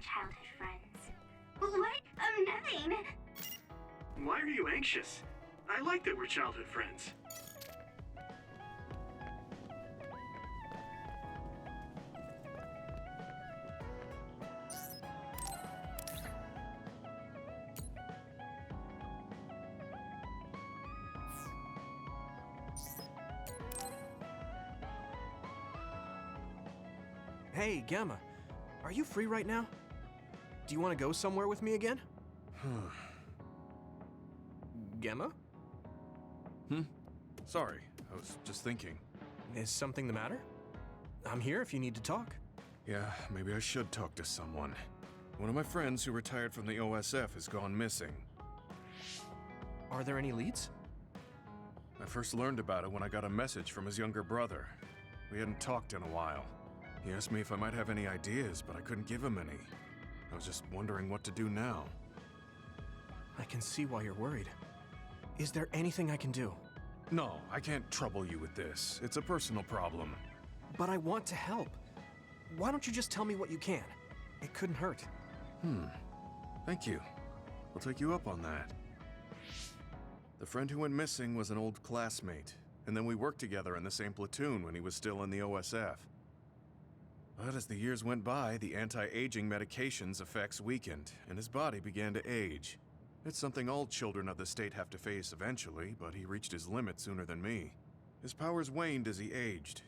childhood friends. What? Nothing. Why are you anxious? I like that we're childhood friends. Hey, Gamma. Are you free right now? Do you want to go somewhere with me again? Gamma? Sorry, I was just thinking. Is something the matter? I'm here if you need to talk. Yeah, maybe I should talk to someone. One of my friends who retired from the OSF has gone missing. Are there any leads? I first learned about it when I got a message from his younger brother. We hadn't talked in a while. He asked me if I might have any ideas, but I couldn't give him any. I was just wondering what to do now. I can see why you're worried. Is there anything I can do? No, I can't trouble you with this. It's a personal problem. But I want to help. Why don't you just tell me what you can? It couldn't hurt. Thank you. I'll take you up on that. The friend who went missing was an old classmate, and then we worked together in the same platoon when he was still in the OSF. But as the years went by, the anti-aging medication's effects weakened, and his body began to age. It's something all children of the state have to face eventually, but he reached his limit sooner than me. His powers waned as he aged,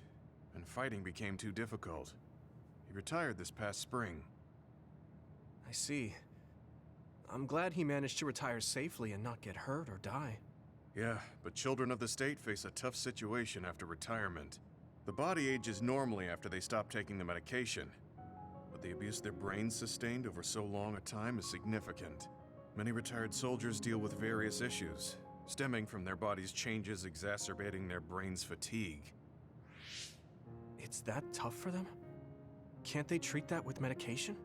and fighting became too difficult. He retired this past spring. I see. I'm glad he managed to retire safely and not get hurt or die. Yeah, but children of the state face a tough situation after retirement. The body ages normally after they stop taking the medication, but the abuse their brains sustained over so long a time is significant. Many retired soldiers deal with various issues, stemming from their body's changes exacerbating their brain's fatigue. It's that tough for them? Can't they treat that with medication?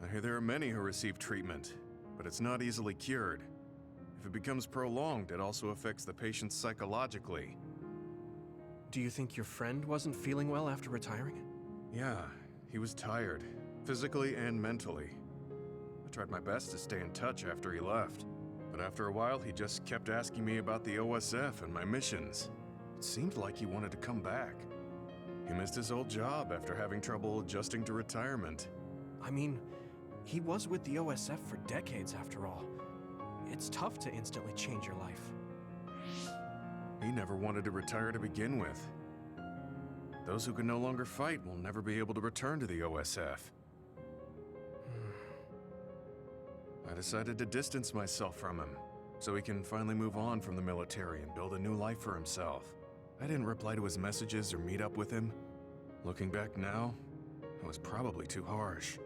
I hear there are many who receive treatment, but it's not easily cured. If it becomes prolonged, it also affects the patient psychologically. Do you think your friend wasn't feeling well after retiring? Yeah, he was tired, physically and mentally. I tried my best to stay in touch after he left, but after a while he just kept asking me about the OSF and my missions. It seemed like he wanted to come back. He missed his old job after having trouble adjusting to retirement. I mean, he was with the OSF for decades after all. It's tough to instantly change your life. He never wanted to retire to begin with. Those who can no longer fight will never be able to return to the OSF. I decided to distance myself from him, so he can finally move on from the military and build a new life for himself. I didn't reply to his messages or meet up with him. Looking back now, I was probably too harsh.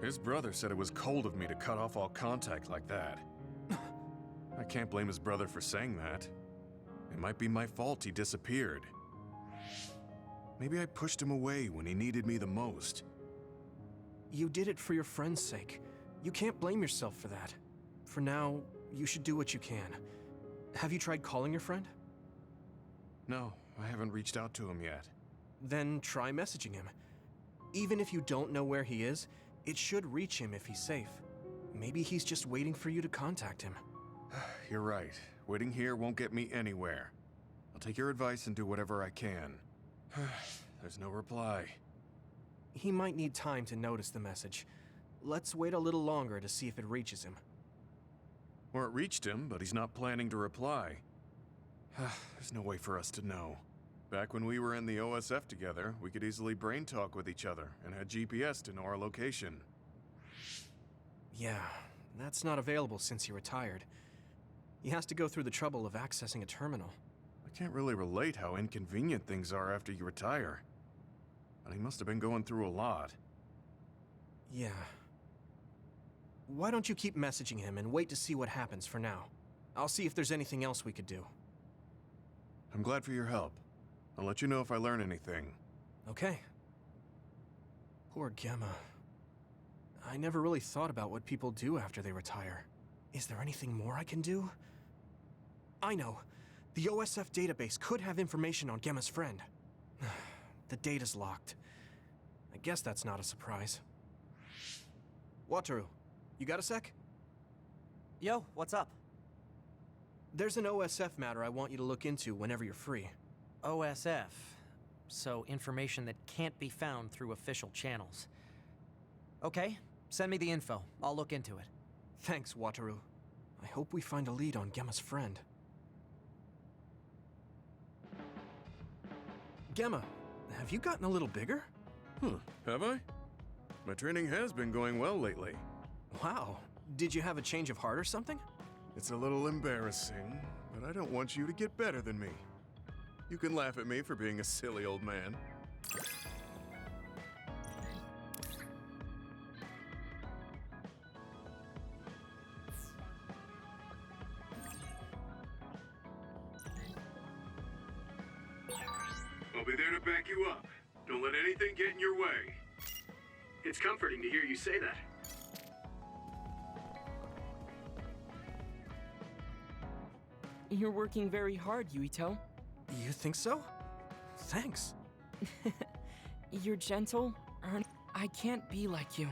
His brother said it was cold of me to cut off all contact like that. I can't blame his brother for saying that. It might be my fault he disappeared. Maybe I pushed him away when he needed me the most. You did it for your friend's sake. You can't blame yourself for that. For now, you should do what you can. Have you tried calling your friend? No, I haven't reached out to him yet. Then try messaging him. Even if you don't know where he is, it should reach him if he's safe. Maybe he's just waiting for you to contact him. You're right. Waiting here won't get me anywhere. I'll take your advice and do whatever I can. There's no reply. He might need time to notice the message. Let's wait a little longer to see if it reaches him. Or it reached him, but he's not planning to reply. There's no way for us to know. Back when we were in the OSF together, we could easily brain talk with each other and had GPS to know our location. Yeah, that's not available since he retired. He has to go through the trouble of accessing a terminal. I can't really relate how inconvenient things are after you retire. But he must have been going through a lot. Yeah. Why don't you keep messaging him and wait to see what happens for now? I'll see if there's anything else we could do. I'm glad for your help. I'll let you know if I learn anything. Okay. Poor Gemma. I never really thought about what people do after they retire. Is there anything more I can do? I know. The OSF database could have information on Gemma's friend. The data's locked. I guess that's not a surprise. Wataru, you got a sec? Yo, what's up? There's an OSF matter I want you to look into whenever you're free. OSF. So, information that can't be found through official channels. Okay, send me the info. I'll look into it. Thanks, Wataru. I hope we find a lead on Gemma's friend. Gemma, have you gotten a little bigger? Have I? My training has been going well lately. Wow. Did you have a change of heart or something? It's a little embarrassing, but I don't want you to get better than me. You can laugh at me for being a silly old man. I'll be there to back you up. Don't let anything get in your way. It's comforting to hear you say that. You're working very hard, Yuito. You think so? Thanks. You're gentle, I can't be like you.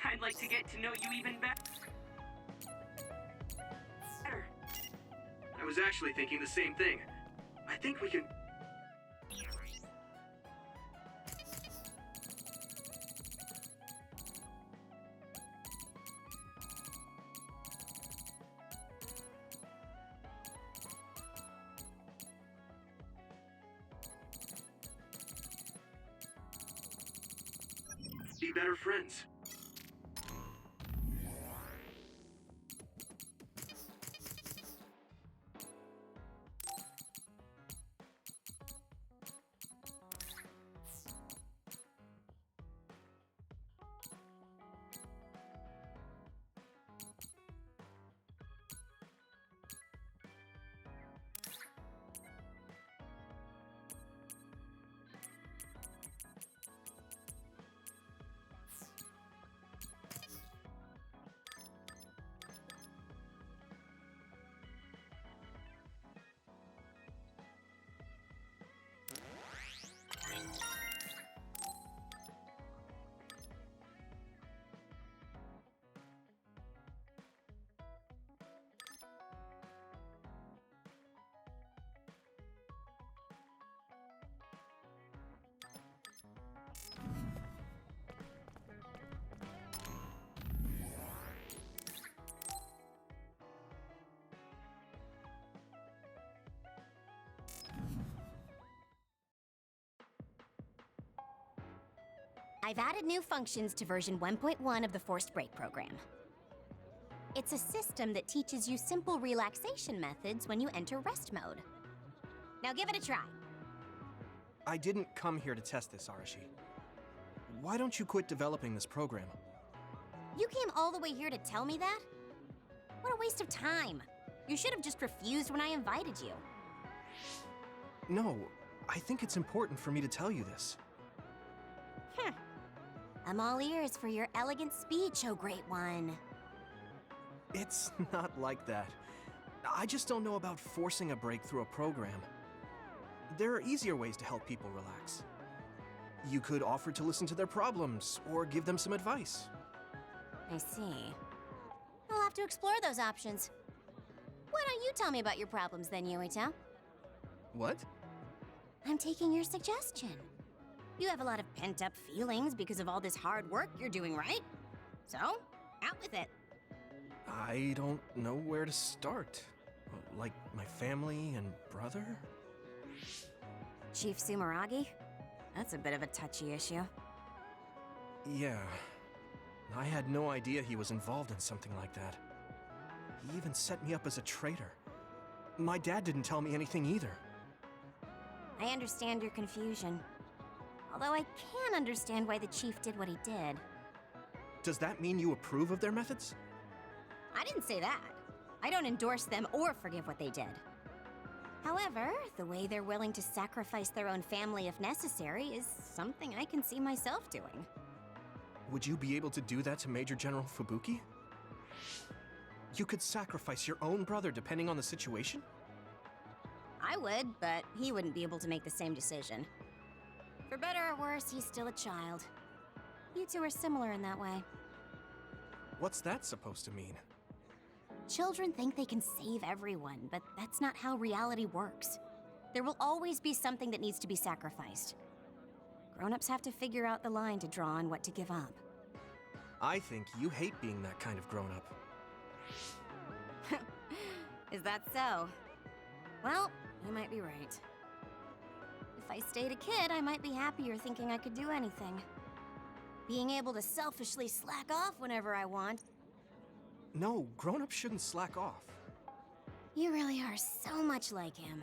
I'd like to get to know you even better. I was actually thinking the same thing. I think we can... be better friends. I've added new functions to version 1.1 of the Forced Break program. It's a system that teaches you simple relaxation methods when you enter rest mode. Now give it a try. I didn't come here to test this, Arashi. Why don't you quit developing this program? You came all the way here to tell me that? What a waste of time. You should have just refused when I invited you. No, I think it's important for me to tell you this. I'm all ears for your elegant speech, oh great one. It's not like that. I just don't know about forcing a break through a program. There are easier ways to help people relax. You could offer to listen to their problems, or give them some advice. I see. I'll have to explore those options. Why don't you tell me about your problems then, Yuito? What? I'm taking your suggestion. You have a lot of pent-up feelings because of all this hard work you're doing, right? So, out with it. I don't know where to start. Like my family and brother? Chief Sumeragi? That's a bit of a touchy issue. Yeah. I had no idea he was involved in something like that. He even set me up as a traitor. My dad didn't tell me anything either. I understand your confusion. Although I can understand why the chief did what he did. Does that mean you approve of their methods? I didn't say that. I don't endorse them or forgive what they did. However, the way they're willing to sacrifice their own family if necessary is something I can see myself doing. Would you be able to do that to Major General Fubuki? You could sacrifice your own brother depending on the situation? I would, but he wouldn't be able to make the same decision. For better or worse, he's still a child. You two are similar in that way. What's that supposed to mean? Children think they can save everyone, but that's not how reality works. There will always be something that needs to be sacrificed. Grown-ups have to figure out the line to draw on what to give up. I think you hate being that kind of grown-up. Is that so? Well, you might be right. If I stayed a kid, I might be happier thinking I could do anything. Being able to selfishly slack off whenever I want. No, grown-ups shouldn't slack off. You really are so much like him.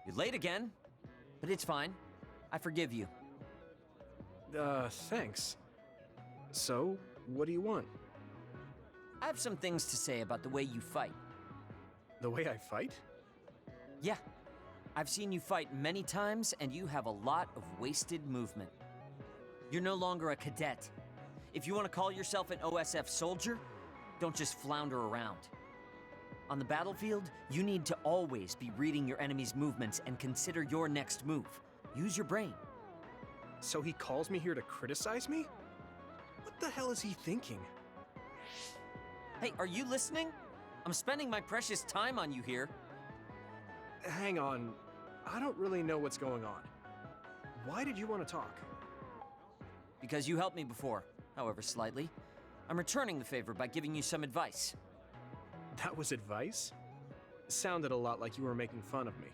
You're late again, but it's fine. I forgive you. Thanks. So, what do you want? I have some things to say about the way you fight. The way I fight? Yeah, I've seen you fight many times, and you have a lot of wasted movement. You're no longer a cadet. If you want to call yourself an OSF soldier, don't just flounder around. On the battlefield, you need to always be reading your enemy's movements and consider your next move. Use your brain. So he calls me here to criticize me? What the hell is he thinking? Hey, are you listening? I'm spending my precious time on you here. Hang on. I don't really know what's going on. Why did you want to talk? Because you helped me before, however slightly. I'm returning the favor by giving you some advice. That was advice? Sounded a lot like you were making fun of me.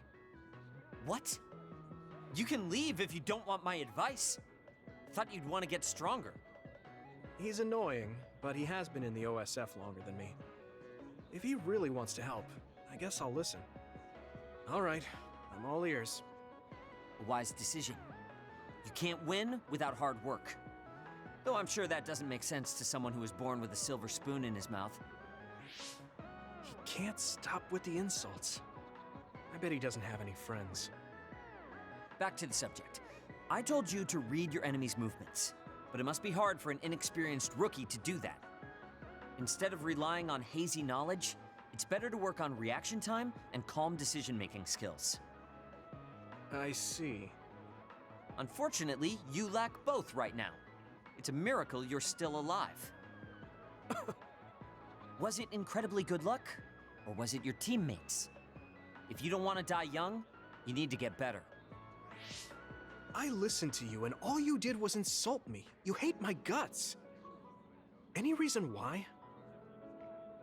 What? You can leave if you don't want my advice. Thought you'd want to get stronger. He's annoying, but he has been in the OSF longer than me. If he really wants to help, I guess I'll listen. All right, I'm all ears. A wise decision. You can't win without hard work. Though I'm sure that doesn't make sense to someone who was born with a silver spoon in his mouth. He can't stop with the insults. I bet he doesn't have any friends. Back to the subject. I told you to read your enemy's movements, but it must be hard for an inexperienced rookie to do that. Instead of relying on hazy knowledge, it's better to work on reaction time and calm decision-making skills. I see. Unfortunately, you lack both right now. It's a miracle you're still alive. Was it incredibly good luck, or was it your teammates? If you don't want to die young, you need to get better. I listened to you, and all you did was insult me. You hate my guts. Any reason why?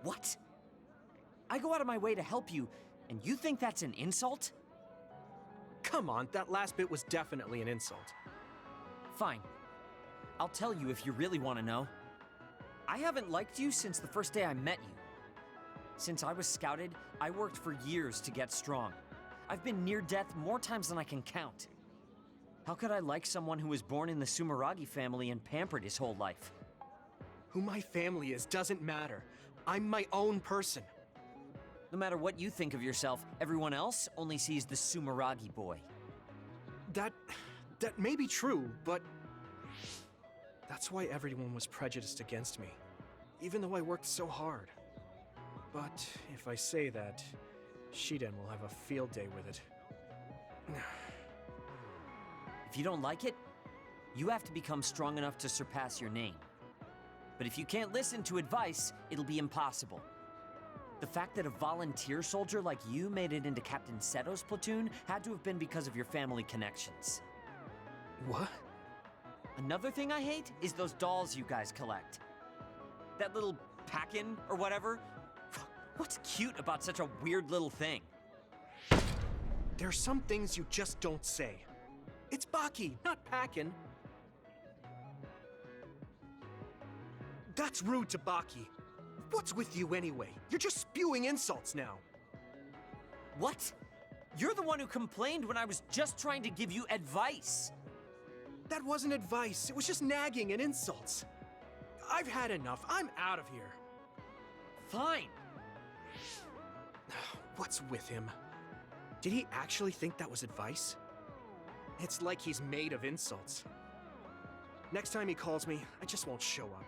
What? I go out of my way to help you, and you think that's an insult? Come on, that last bit was definitely an insult. Fine. I'll tell you if you really want to know. I haven't liked you since the first day I met you. Since I was scouted, I worked for years to get strong. I've been near death more times than I can count. How could I like someone who was born in the Sumeragi family and pampered his whole life? Who my family is doesn't matter. I'm my own person. No matter what you think of yourself, everyone else only sees the Sumeragi boy. That may be true, but that's why everyone was prejudiced against me, even though I worked so hard. But if I say that, Shiden will have a field day with it. If you don't like it, you have to become strong enough to surpass your name. But if you can't listen to advice, it'll be impossible. The fact that a volunteer soldier like you made it into Captain Seto's platoon had to have been because of your family connections. What? Another thing I hate is those dolls you guys collect. That little pack-in or whatever. What's cute about such a weird little thing? There are some things you just don't say. It's Baki, not Packin. That's rude to Baki. What's with you anyway? You're just spewing insults now. What? You're the one who complained when I was just trying to give you advice. That wasn't advice. It was just nagging and insults. I've had enough. I'm out of here. Fine. What's with him? Did he actually think that was advice? It's like he's made of insults. Next time he calls me, I just won't show up.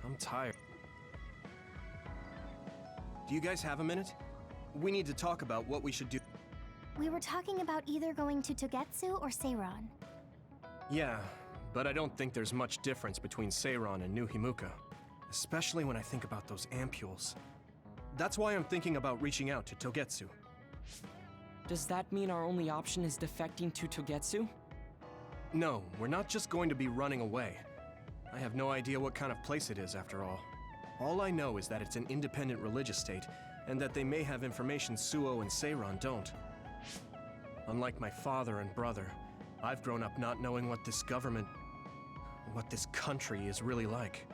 I'm tired. Do you guys have a minute? We need to talk about what we should do. We were talking about either going to Togetsu or Seiron. Yeah, but I don't think there's much difference between Seiron and New Himuka. Especially when I think about those ampules. That's why I'm thinking about reaching out to Togetsu. Does that mean our only option is defecting to Togetsu? No, we're not just going to be running away. I have no idea what kind of place it is, after all. All I know is that it's an independent religious state, and that they may have information Suo and Seiron don't. Unlike my father and brother, I've grown up not knowing what this government, what this country is really like.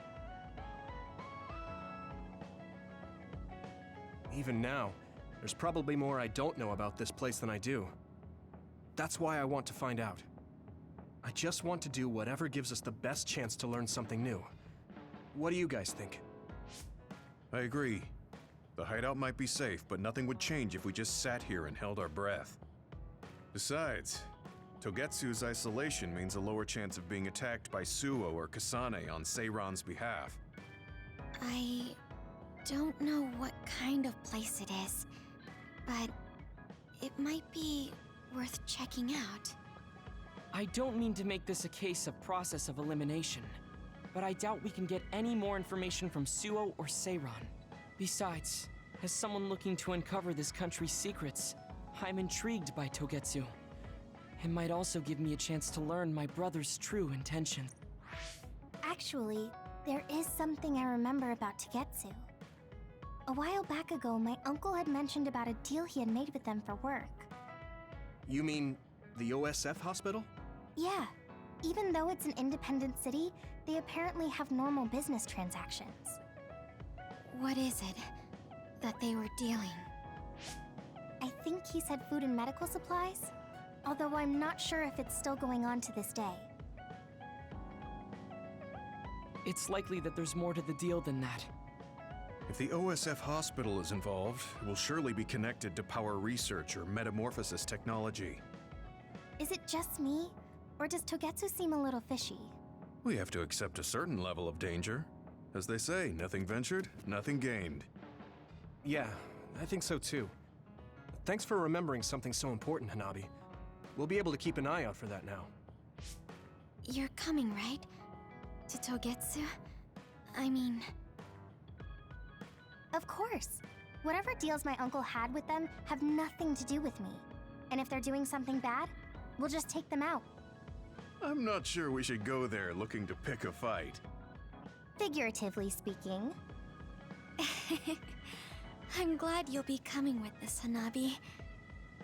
Even now, there's probably more I don't know about this place than I do. That's why I want to find out. I just want to do whatever gives us the best chance to learn something new. What do you guys think? I agree. The hideout might be safe, but nothing would change if we just sat here and held our breath. Besides, Togetsu's isolation means a lower chance of being attacked by Suo or Kasane on Seiron's behalf. I don't know what kind of place it is, but it might be worth checking out. I don't mean to make this a case of process of elimination, but I doubt we can get any more information from Suo or Seiron. Besides, as someone looking to uncover this country's secrets, I'm intrigued by Togetsu. It might also give me a chance to learn my brother's true intentions. Actually, there is something I remember about Togetsu. A while back ago, my uncle had mentioned about a deal he had made with them for work. You mean the OSF hospital? Yeah. Even though it's an independent city, they apparently have normal business transactions. What is it that they were dealing? I think he said food and medical supplies, although I'm not sure if it's still going on to this day. It's likely that there's more to the deal than that. If the OSF hospital is involved, it will surely be connected to power research or metamorphosis technology. Is it just me, or does Togetsu seem a little fishy? We have to accept a certain level of danger. As they say, nothing ventured, nothing gained. Yeah, I think so too. Thanks for remembering something so important, Hanabi. We'll be able to keep an eye out for that now. You're coming, right? To Togetsu? I mean... Of course. Whatever deals my uncle had with them have nothing to do with me. And if they're doing something bad, we'll just take them out. I'm not sure we should go there looking to pick a fight. Figuratively speaking. I'm glad you'll be coming with us, Hanabi.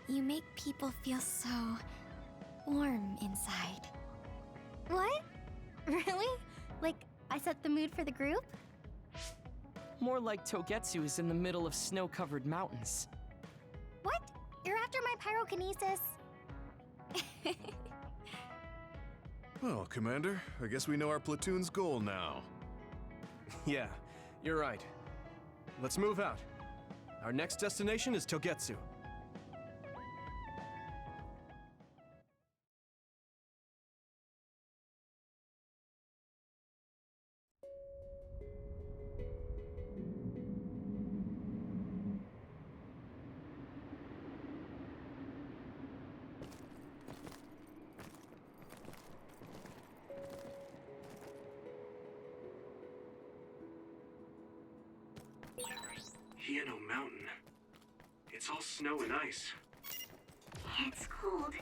You make people feel so... warm inside. What? Really? Like, I set the mood for the group? More like Togetsu is in the middle of snow-covered mountains. What? You're after my pyrokinesis? Well, Commander, I guess we know our platoon's goal now. Yeah, you're right. Let's move out. Our next destination is Togetsu. Hieno Mountain. It's all snow and ice. It's cold.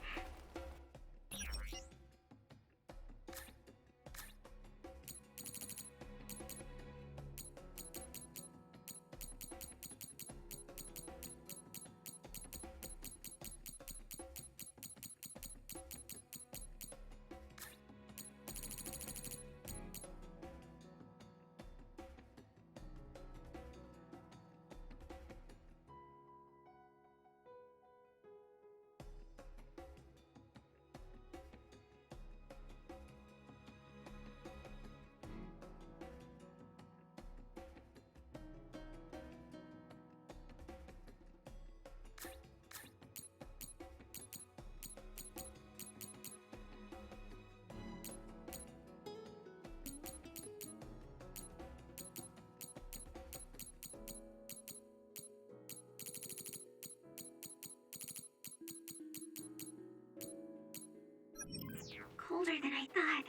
Colder than I thought.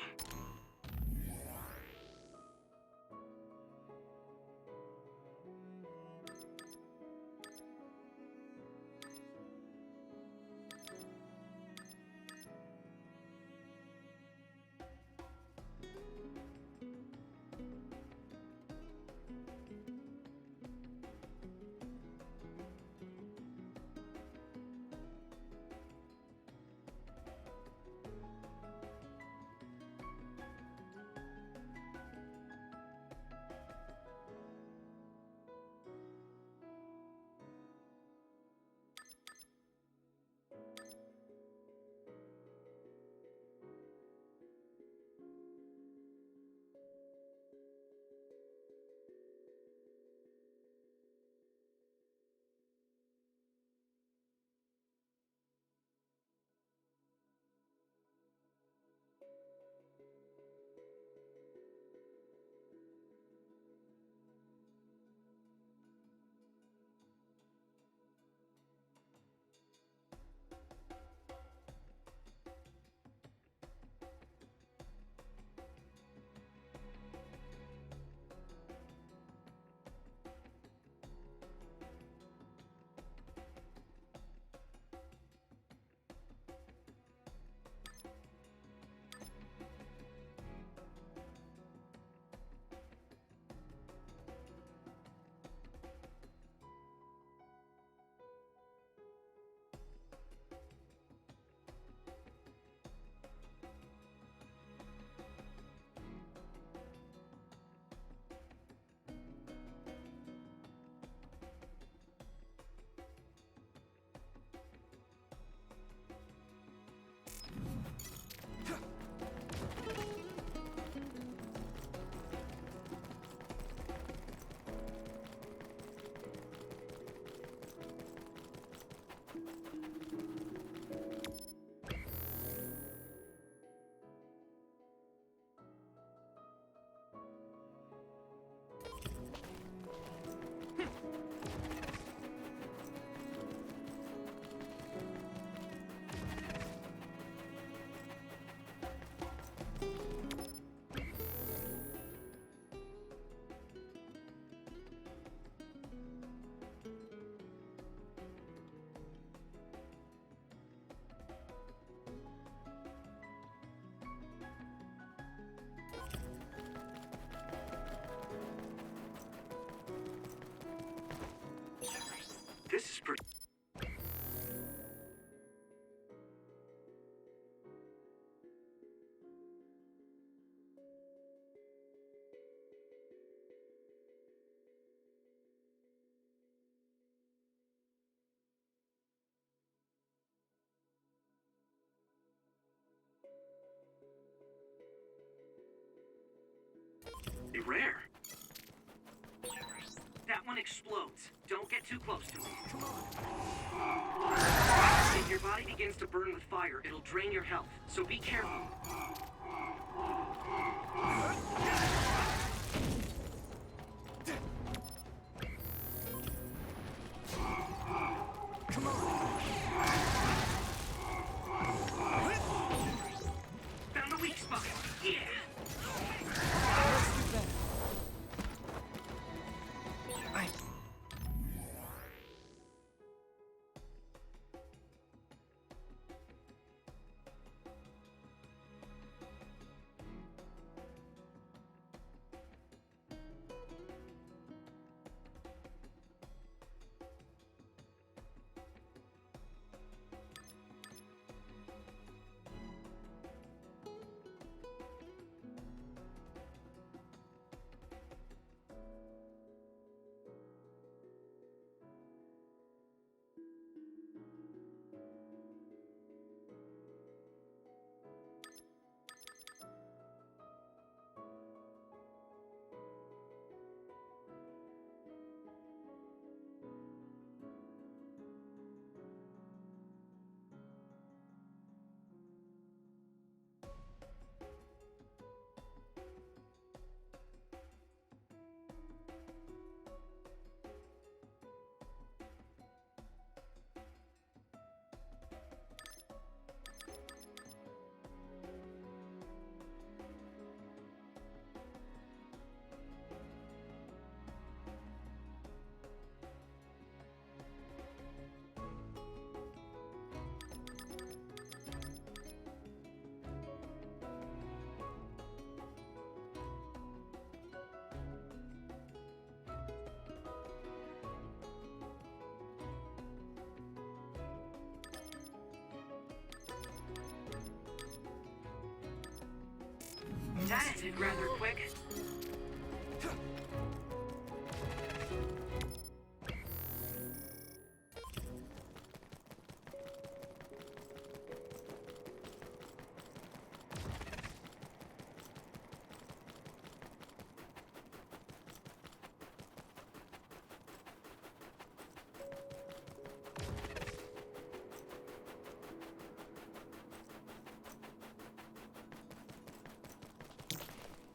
one explodes. Don't get too close to it. Come on. If your body begins to burn with fire, it'll drain your health, so be careful. Come on. Found a weak spot. Yeah. Let's do better. That ended rather quick.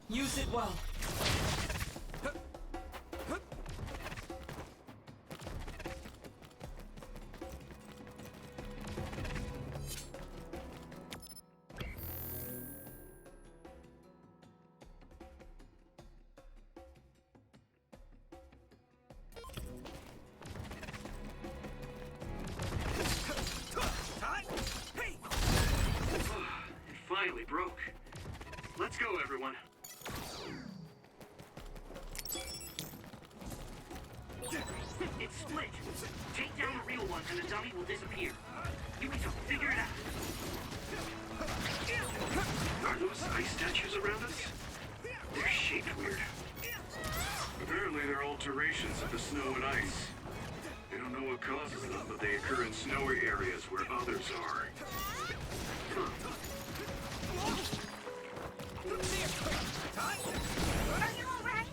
Use it well. It finally broke. Let's go, everyone. It's split. Take down the real one and the dummy will disappear. You need to figure it out. Are those ice statues around us? They're shaped weird. Apparently they're alterations of the snow and ice. They don't know what causes them, but they occur in snowy areas where others are. Huh. Are you alright?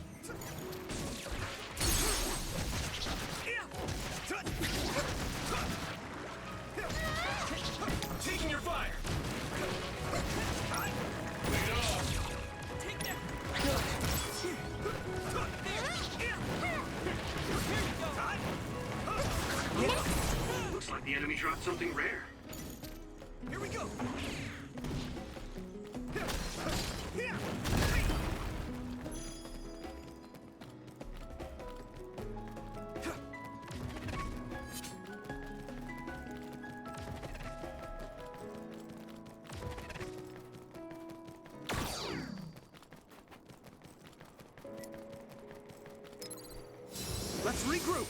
Taking your fire. Looks like the enemy dropped something rare. Here we go. Let's regroup.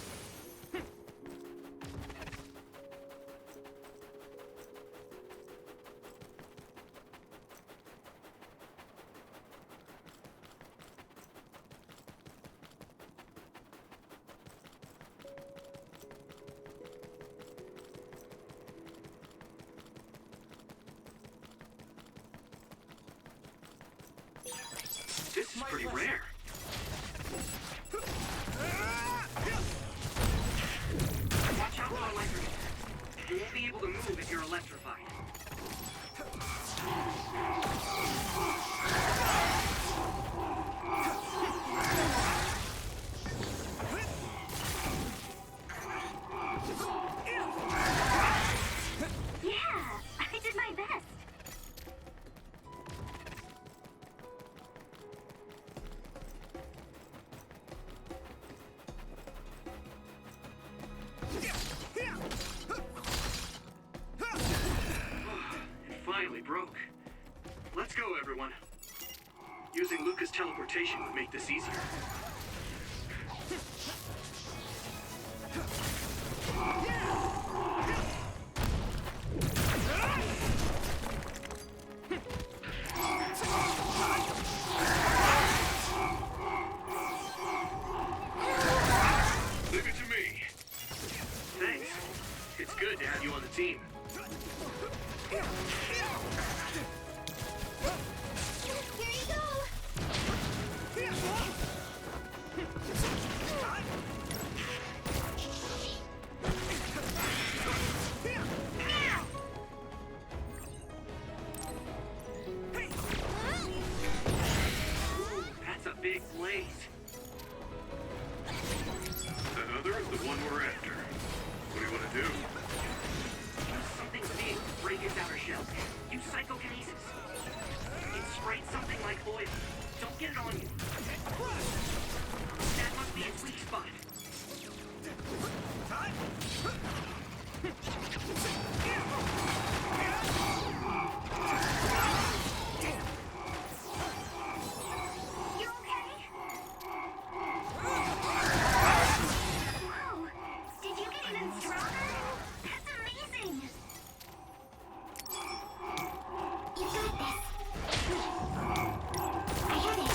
This is pretty rare. broke. Let's go, everyone. Using Luca's teleportation would make this easier. Leave it to me. Thanks. It's good to have you on the team. Here you go! That's a big blaze. That other is the one we're after. What do you want to do? Something's big. Break its outer shell. Use psychokinesis. It sprayed something like oil. Don't get it on you. That must be its weak spot. You okay? Whoa! Did you get even stronger? That's amazing! You got this. I got it.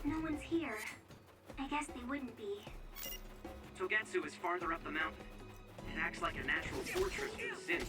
No one's here. I guess they wouldn't be. Togetsu is farther up the mountain. It acts like a natural fortress for the city.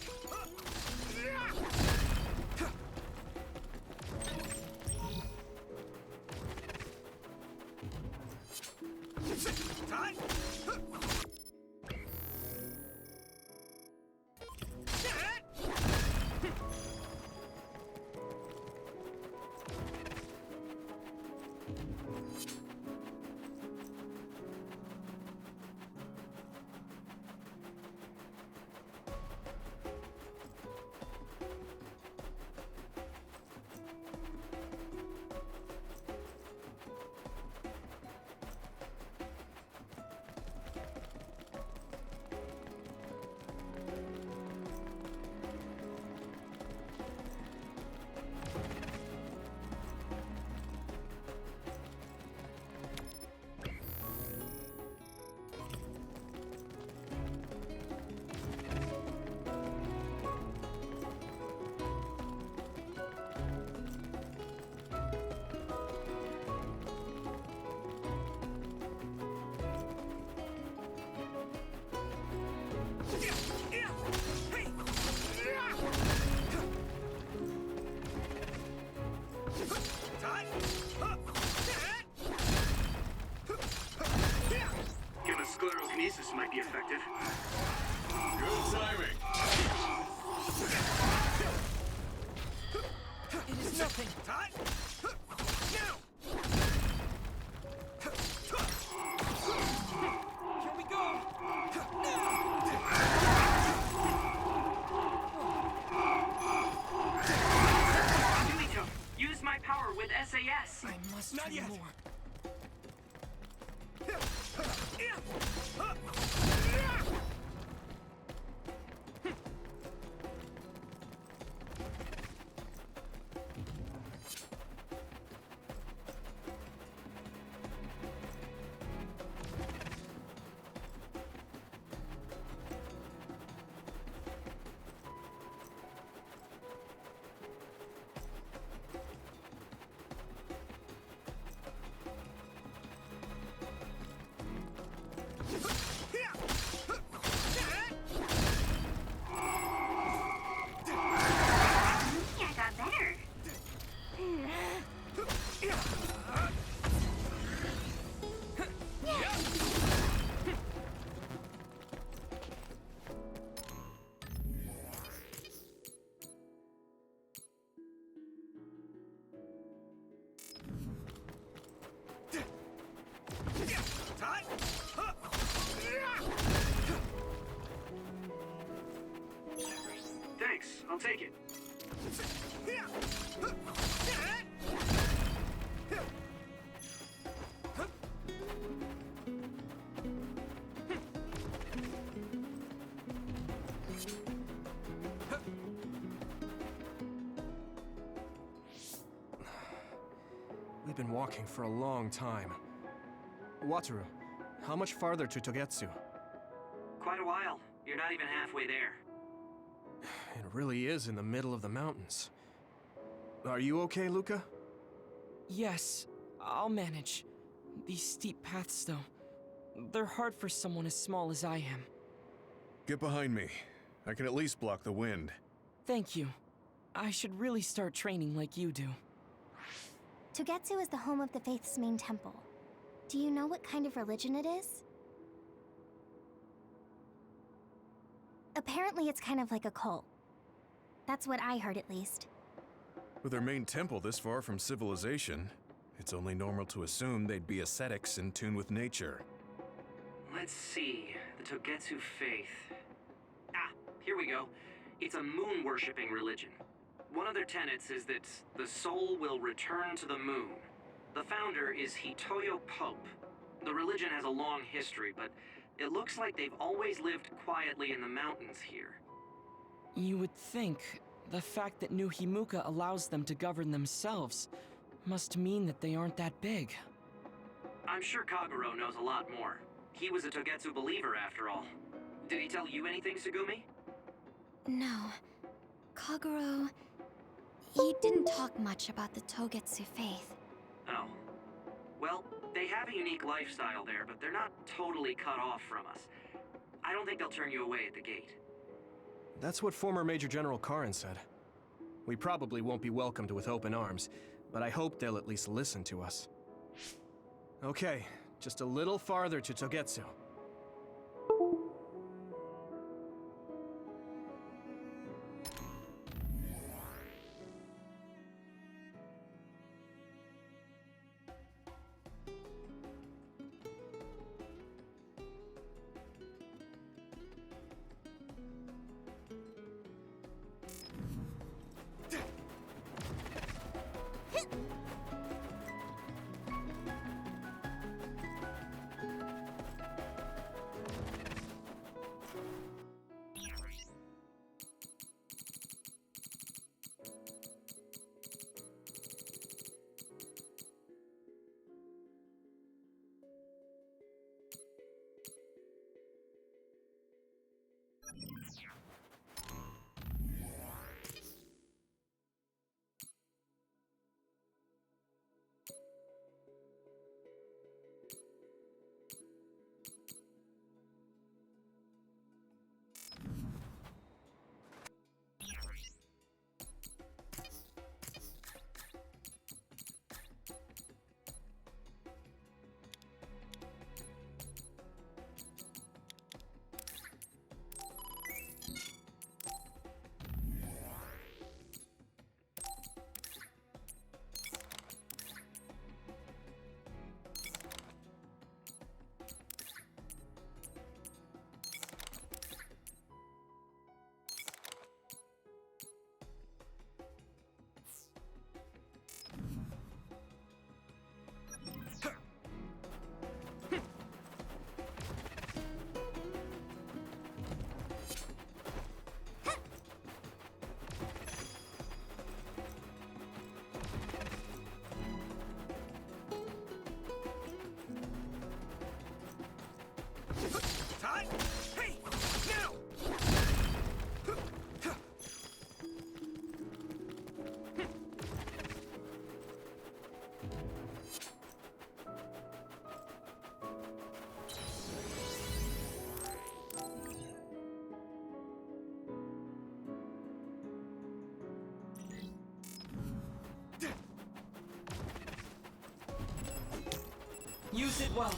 Sclerokinesis might be effective. Good timing. It is nothing. Here we go. Yumito, use my power with SAS. I must Not do yet. more. I'll take it. We've been walking for a long time. Wataru, how much farther to Togetsu? Quite a while. You're not even halfway there. It really is in the middle of the mountains. Are you okay, Luca? Yes, I'll manage. These steep paths, though, they're hard for someone as small as I am. Get behind me. I can at least block the wind. Thank you. I should really start training like you do. Togetsu is the home of the Faith's main temple. Do you know what kind of religion it is? Apparently it's kind of like a cult. That's what I heard, at least. With their main temple this far from civilization, it's only normal to assume they'd be ascetics in tune with nature. Let's see. The Togetsu faith. Ah, here we go. It's a moon-worshipping religion. One of their tenets is that the soul will return to the moon. The founder is Hitoyo Pope. The religion has a long history, but it looks like they've always lived quietly in the mountains here. You would think the fact that New Himuka allows them to govern themselves must mean that they aren't that big. I'm sure Kaguro knows a lot more. He was a Togetsu believer, after all. Did he tell you anything, Sugumi? No. Kaguro... he didn't talk much about the Togetsu faith. Oh. Well, they have a unique lifestyle there, but they're not totally cut off from us. I don't think they'll turn you away at the gate. That's what former Major General Karin said. We probably won't be welcomed with open arms, but I hope they'll at least listen to us. Okay, just a little farther to Togetsu. Hey! Now! Use it well.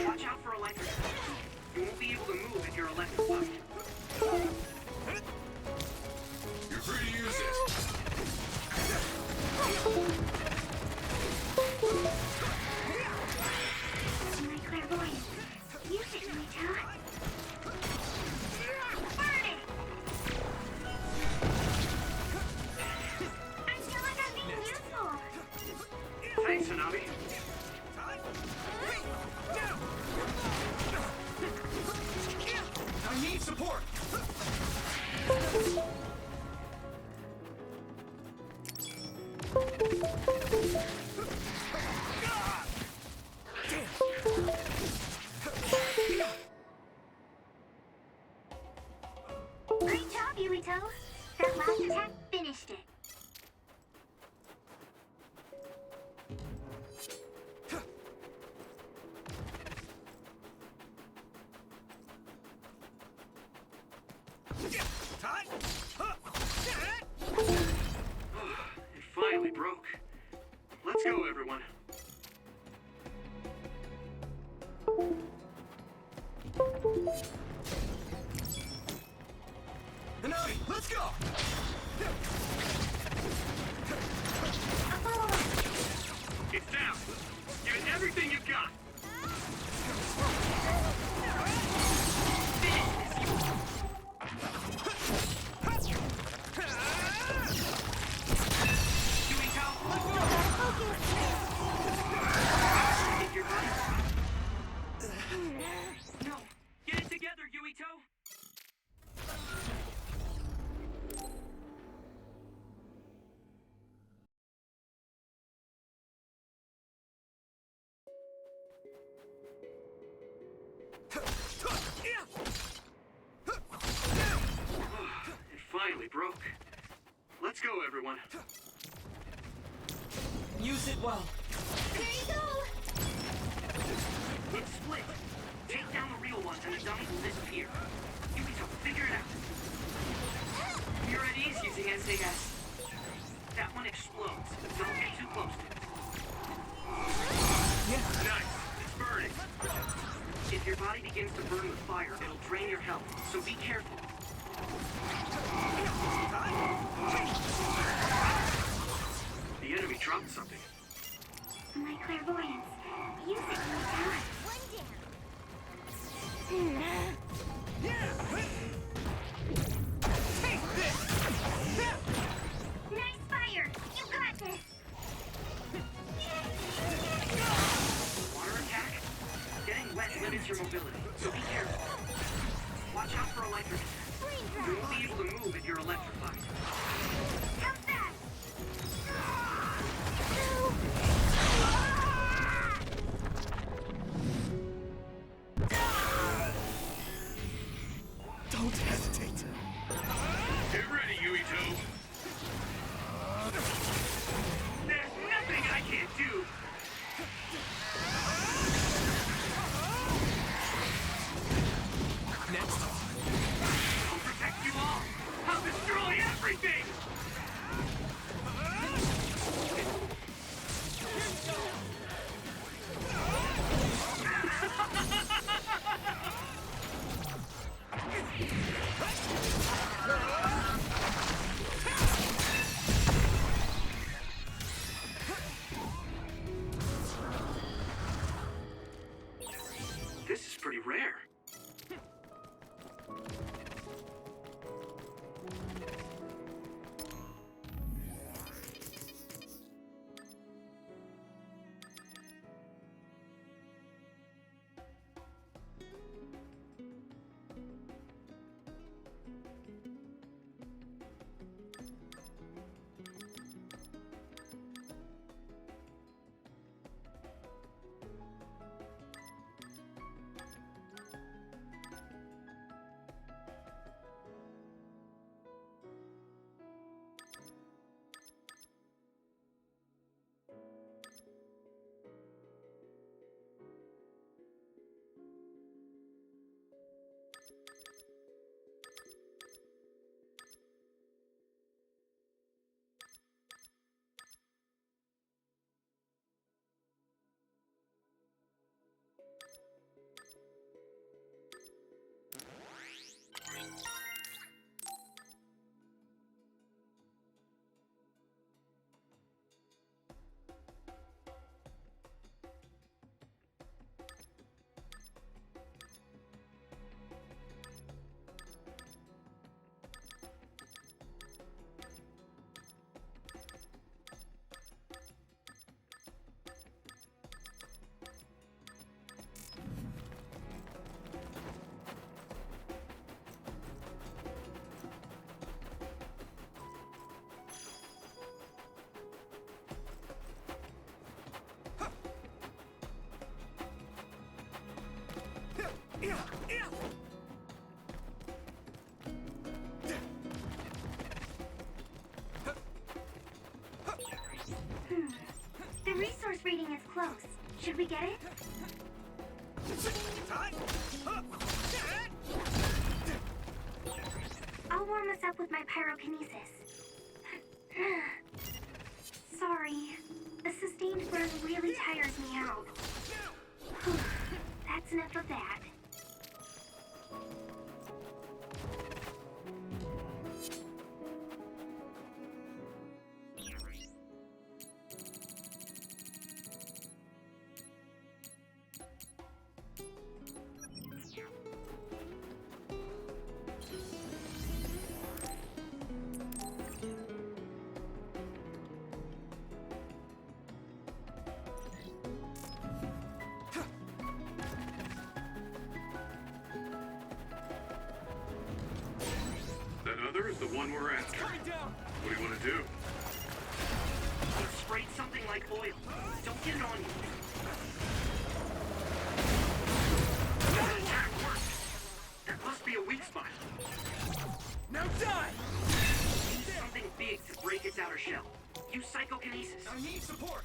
Watch out for electric. You won't be able to move if you're electrified. You're free to use it. My clairvoyance. Use it, Yuito. Burn it! I feel like I'm being useful. Thanks, Hanabi. I need support! Great job, Yuito. That last attack finished it. It finally broke. Let's go, everyone. Hanabi, let's go! It's down. Give it everything you've got. No! Get it together, Yuito! It finally broke. Let's go, everyone. Use it well. There you go! It's split. Take down the real ones and the dummy will disappear. Yuito, figure it out. You're at ease using SAS. That one explodes. Don't get too close to it. Nice. It's burning. If your body begins to burn with fire, it'll drain your health, so be careful. The enemy dropped something. My clairvoyance. Use it, Yuito. Nice fire! You got this! Water attack? Getting wet limits your mobility, so be careful. Watch out for electric attacks. You won't be able to move if you're electrified. Come fast! The resource reading is close. Should we get it? I'll warm us up with my pyrokinesis. Sorry. A sustained burn really tires me out. That's enough of that. That other is the one we're after. What do you want to do? Or sprayed something like oil. Don't get it on you. That attack worked. That must be a weak spot. Now die! Use something big to break its outer shell. Use psychokinesis. I need support!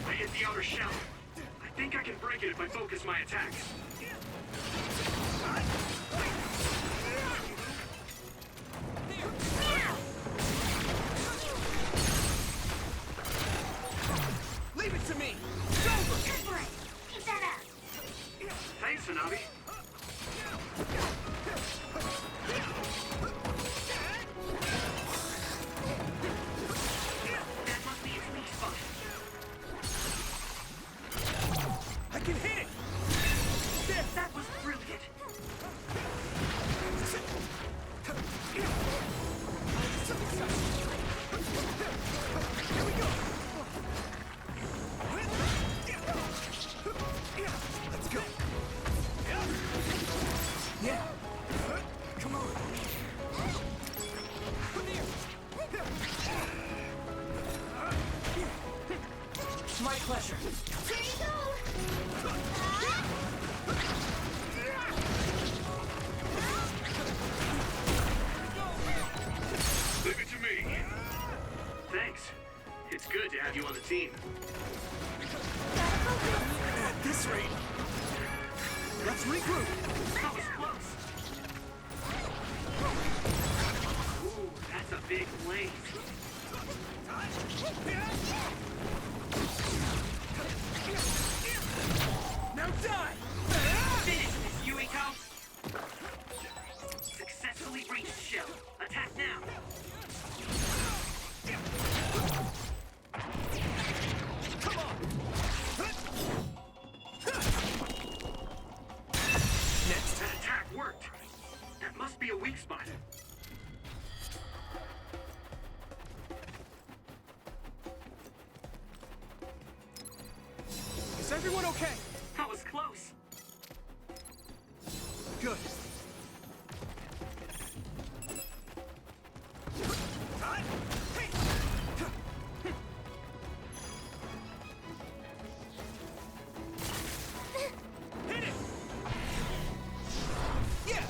I hit the outer shell. I think I can break it if I focus my attacks. Leave it to me! Good boy. Keep that up. Thanks, Hanabi. That must be its weak spot. I can hit it! That was brilliant. Here we go! Let's go! Yeah! Come on! My pleasure! Here you go! Leave it to me. Thanks. It's good to have you on the team. At this rate, let's regroup! That was close. Ooh, that's a big blaze. Now die! Finish this, Yuito! Successfully breached shell. Attack now! Come on! Next. That attack worked. That must be a weak spot. Is everyone okay? That was close. Good. Hit it! Yeah!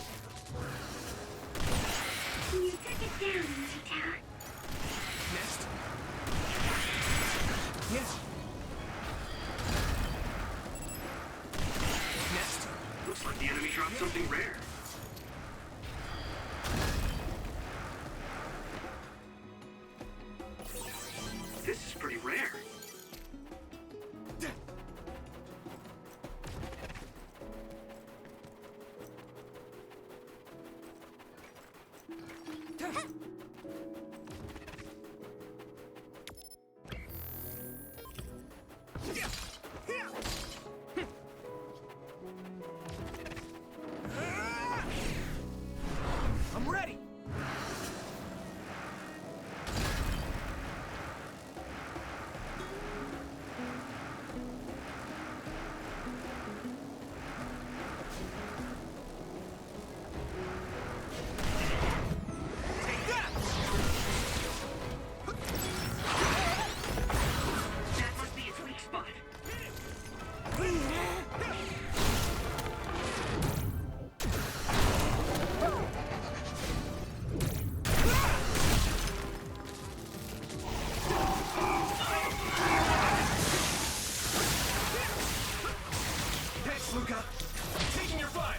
You took it down, Yuito. Next. Yes. Next. Looks like the enemy dropped something rare. Luca! Taking your fire!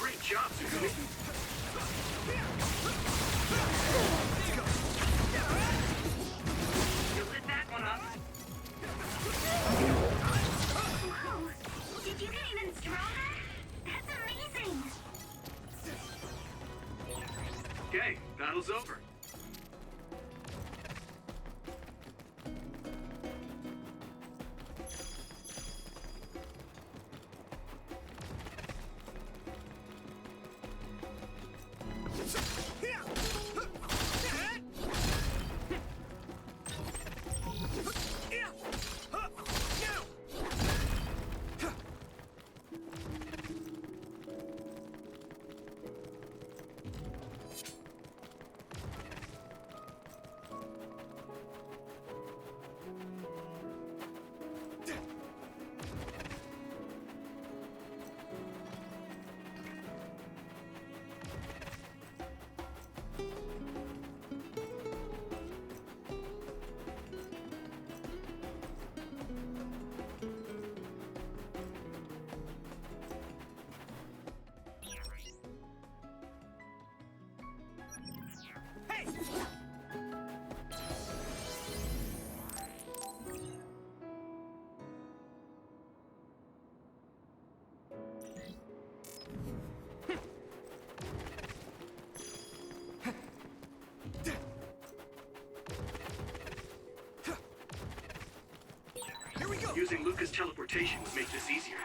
Great job, Suzuki. You lit that one up. Whoa! Did you get even stronger? That's amazing! Okay, battle's over. Using Luca's teleportation would make this easier.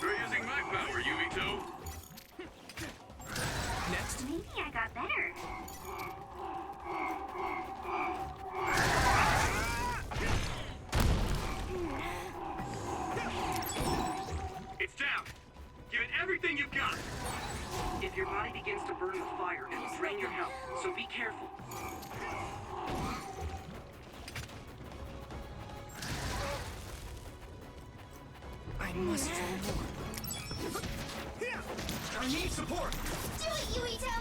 We're using my power, Yumito. Next. Maybe I got better. It's down. Give it everything you've got. If your body begins to burn with fire, it'll drain your health, so be careful. I must try more. I need support! Do it, Yuito!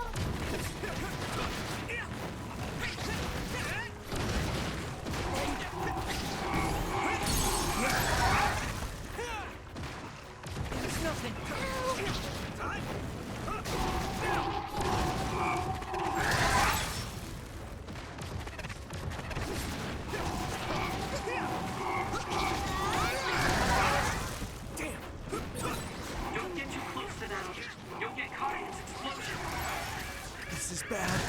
There's nothing. Don't get too close to that other. You'll get caught in its explosion. This is bad.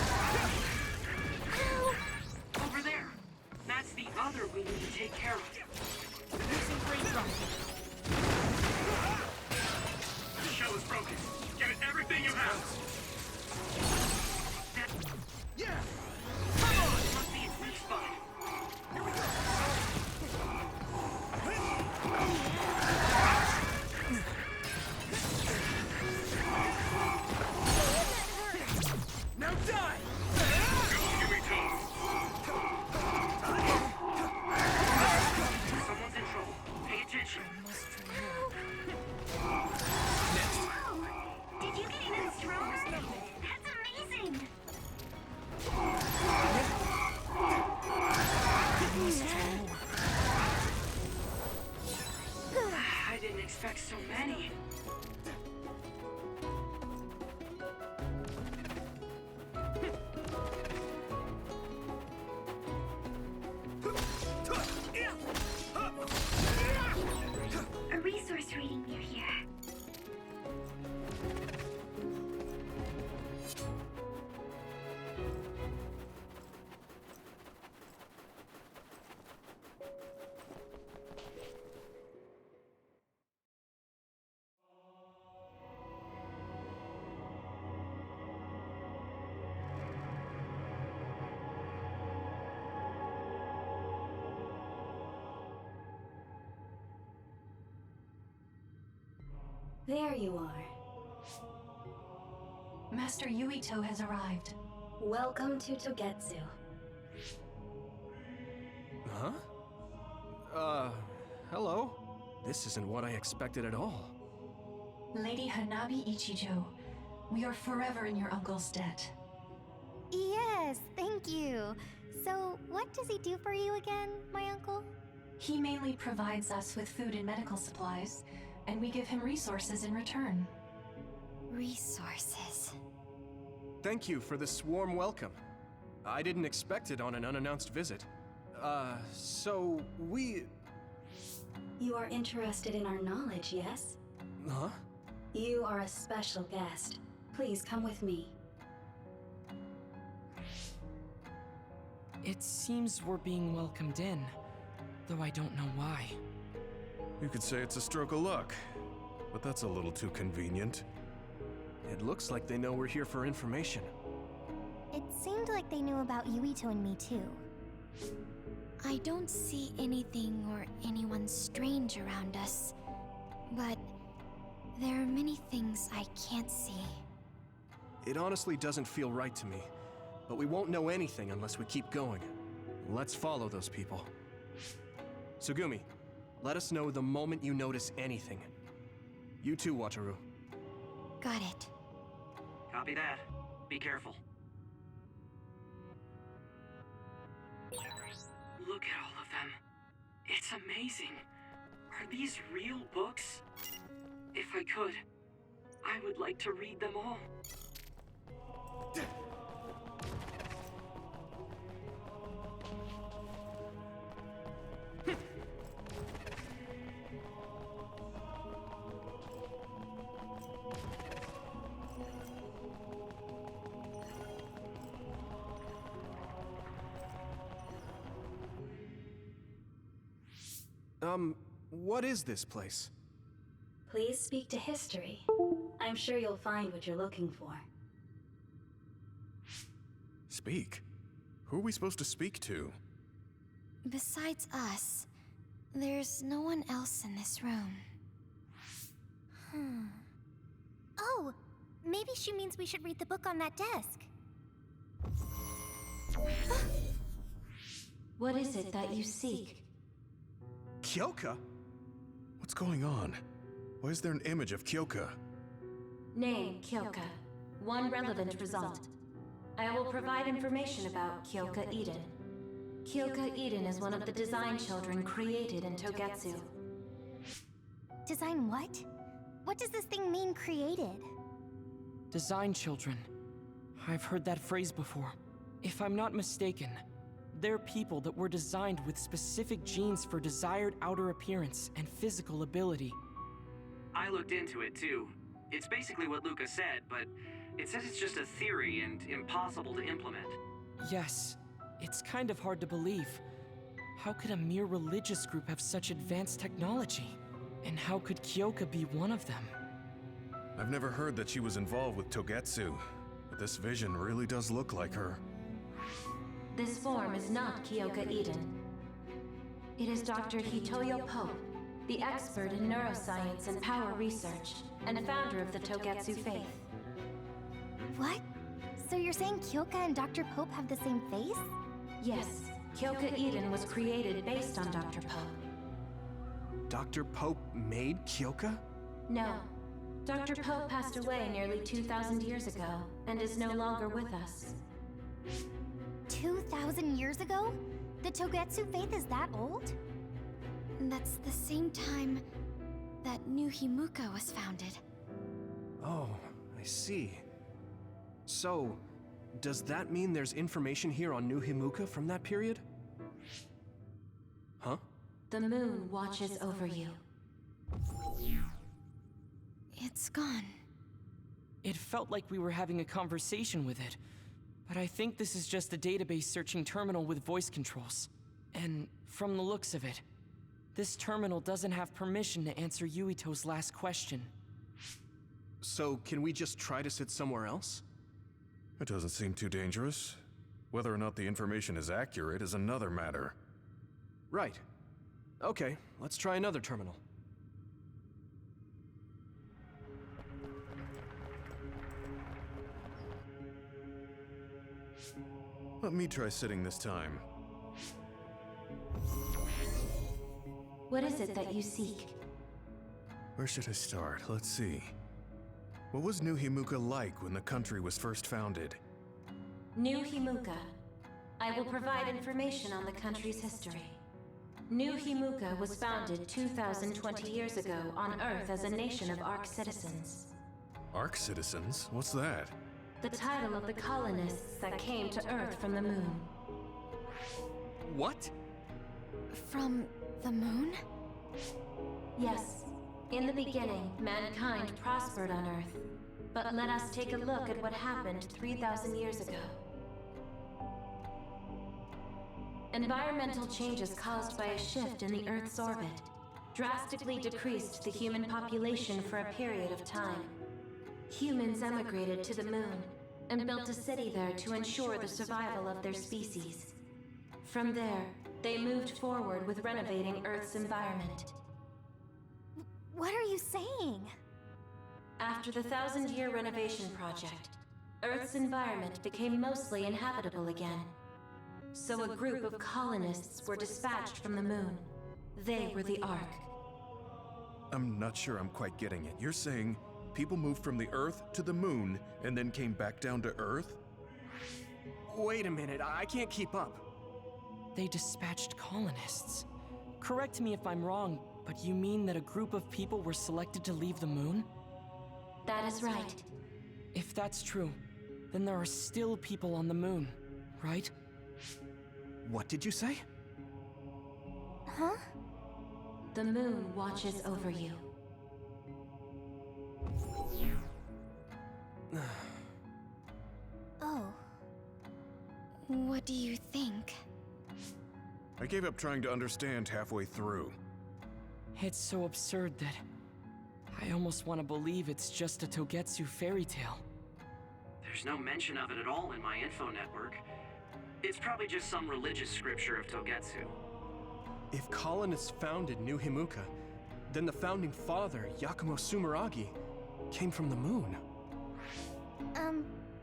Over there. That's the other we need to take care of. Using brain trust. The shell is broken. Give it everything you have. Yeah! It must be its weak spot. Now die! Go, Yumito. Someone's in trouble. Pay attention. Whoa! Did you get even stronger? That's amazing! I didn't expect so many. A resource reading near here. There you are. Master Yuito has arrived. Welcome to Togetsu. Huh? Hello? This isn't what I expected at all. Lady Hanabi Ichijo, we are forever in your uncle's debt. Yes, thank you. So, what does he do for you again, my uncle? He mainly provides us with food and medical supplies, and we give him resources in return. Resources. Thank you for this warm welcome. I didn't expect it on an unannounced visit. So we... You are interested in our knowledge, yes? Huh? You are a special guest. Please come with me. It seems we're being welcomed in, though I don't know why. You could say it's a stroke of luck, but that's a little too convenient. It looks like they know we're here for information. It seemed like they knew about Yuito and me too. I don't see anything or anyone strange around us, but there are many things I can't see. It honestly doesn't feel right to me, but we won't know anything unless we keep going. Let's follow those people. Tsugumi, let us know the moment you notice anything. You too, Wataru. Got it. Copy that. Be careful. Look at all of them. It's amazing. Are these real books? If I could, I would like to read them all. What is this place? Please speak to history. I'm sure you'll find what you're looking for. Speak? Who are we supposed to speak to? Besides us, there's no one else in this room. Oh, maybe she means we should read the book on that desk. What is it that you seek? Kyoka? What's going on? Why is there an image of Kyoka? Name, Kyoka. One relevant result. I will provide information about Kyoka Eden. Kyoka Eden is one of the design children created in Togetsu. Design what? What does this thing mean, created? Design children. I've heard that phrase before. If I'm not mistaken, they're people that were designed with specific genes for desired outer appearance and physical ability. I looked into it too. It's basically what Luca said, but it says it's just a theory and impossible to implement. Yes, it's kind of hard to believe. How could a mere religious group have such advanced technology? And how could Kyoka be one of them? I've never heard that she was involved with Togetsu, but this vision really does look like her. This form is not Kyoka Eden. It is Dr. Hitoyo Pope, the expert in neuroscience and power research, and founder of the Togetsu faith. What? So you're saying Kyoka and Dr. Pope have the same face? Yes, Kyoka Eden was created based on Dr. Pope. Dr. Pope made Kyoka? No. Dr. Pope passed away nearly 2,000 years ago, and is no longer with us. 2,000 years ago? The Togetsu faith is that old? That's the same time that New Himuka was founded. Oh, I see. So, does that mean there's information here on New Himuka from that period? Huh? The moon watches over you. It's gone. It felt like we were having a conversation with it, but I think this is just a database searching terminal with voice controls. And from the looks of it, this terminal doesn't have permission to answer Yuito's last question. So, can we just try to sit somewhere else? It doesn't seem too dangerous. Whether or not the information is accurate is another matter. Right. Okay, let's try another terminal. Let me try sitting this time. What is it that you seek? Where should I start? Let's see. What was New Himuka like when the country was first founded? New Himuka. I will provide information on the country's history. New Himuka was founded 2,020 years ago on Earth as a nation of Ark citizens. Ark citizens? What's that? The title of the colonists that came to Earth from the moon. What? From the moon? Yes. In the beginning, mankind prospered on Earth. But let us take a look at what happened 3,000 years ago. Environmental changes caused by a shift in the Earth's orbit drastically decreased the human population for a period of time. Humans emigrated to the moon and built a city there to ensure the survival of their species. From there, they moved forward with renovating Earth's environment. What are you saying? After the 1,000-year renovation project, Earth's environment became mostly inhabitable again. So a group of colonists were dispatched from the moon. They were the Ark. I'm not sure I'm quite getting it. You're saying people moved from the Earth to the moon and then came back down to Earth? Wait a minute, I can't keep up. They dispatched colonists. Correct me if I'm wrong, but you mean that a group of people were selected to leave the moon? That is right. If that's true, then there are still people on the moon, right? What did you say? Huh? The moon watches over you. Oh. What do you think? I gave up trying to understand halfway through. It's so absurd that I almost want to believe it's just a Togetsu fairy tale. There's no mention of it at all in my info network. It's probably just some religious scripture of Togetsu. If colonists founded New Himuka, then the founding father, Yakumo Sumeragi, came from the moon.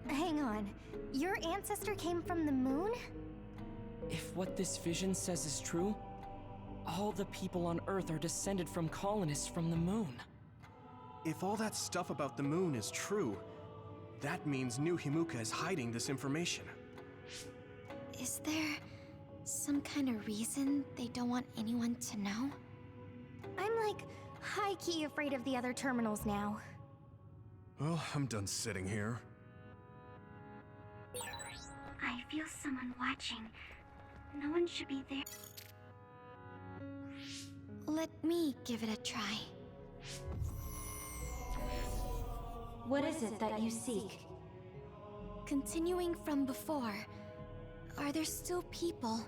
Hang on. Your ancestor came from the moon? If what this vision says is true, all the people on Earth are descended from colonists from the moon. If all that stuff about the moon is true, that means New Himuka is hiding this information. Is there some kind of reason they don't want anyone to know? I'm like high-key afraid of the other terminals now. Well, I'm done sitting here. I feel someone watching. No one should be there. Let me give it a try. What is it that you seek? Continuing from before, are there still people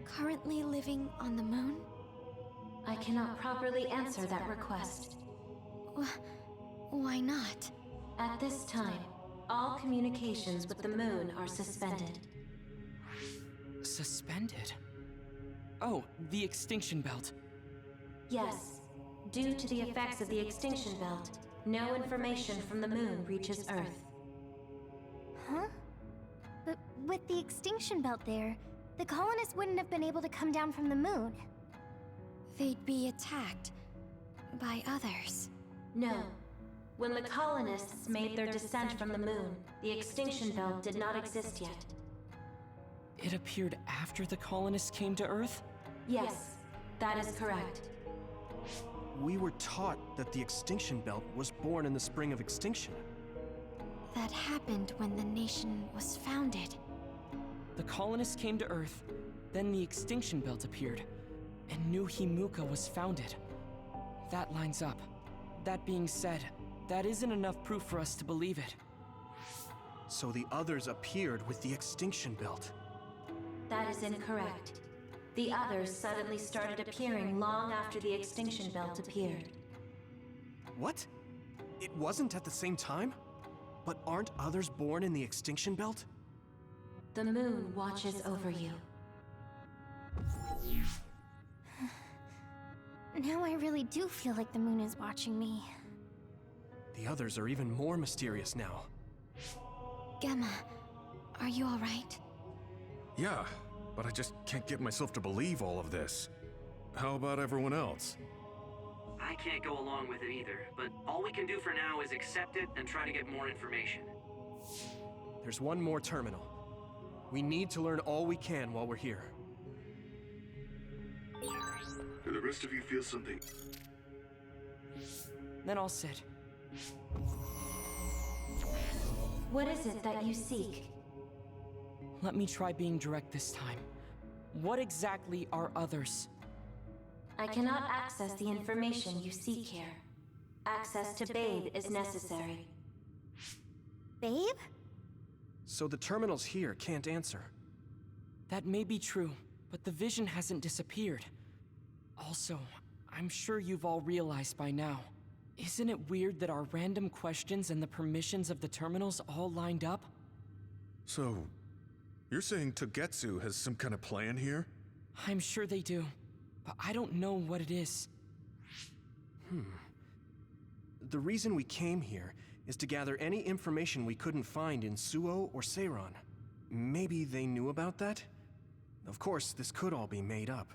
currently living on the moon? I cannot properly answer that request. Why not? At this time, all communications with the moon are suspended. Suspended? Oh, the extinction belt. Yes. Due to the effects of the extinction belt, no information from the moon reaches Earth. Huh? But with the extinction belt there, the colonists wouldn't have been able to come down from the moon. They'd be attacked by others. No. When the colonists made their descent from the moon, the extinction belt did not exist yet. It appeared after the colonists came to Earth? Yes, that is correct. We were taught that the extinction belt was born in the spring of extinction. That happened when the nation was founded. The colonists came to Earth, then the extinction belt appeared, and New Himuka was founded. That lines up. That being said, that isn't enough proof for us to believe it. So the others appeared with the extinction belt. That is incorrect. The others suddenly started appearing long after the extinction belt appeared. What? It wasn't at the same time? But aren't others born in the extinction belt? The moon watches over you. Now I really do feel like the moon is watching me. The others are even more mysterious now. Gemma, are you alright? Yeah, but I just can't get myself to believe all of this. How about everyone else? I can't go along with it either, but all we can do for now is accept it and try to get more information. There's one more terminal. We need to learn all we can while we're here. Do the rest of you feel something? Then I'll sit. What is it that you seek? Let me try being direct this time. What exactly are others? I cannot access the information you seek here. Access to Babe is necessary. Babe? So the terminals here can't answer. That may be true, but the vision hasn't disappeared. Also, I'm sure you've all realized by now. Isn't it weird that our random questions and the permissions of the terminals all lined up? So, you're saying Togetsu has some kind of plan here? I'm sure they do, but I don't know what it is. The reason we came here is to gather any information we couldn't find in Suo or Seiran. Maybe they knew about that? Of course, this could all be made up.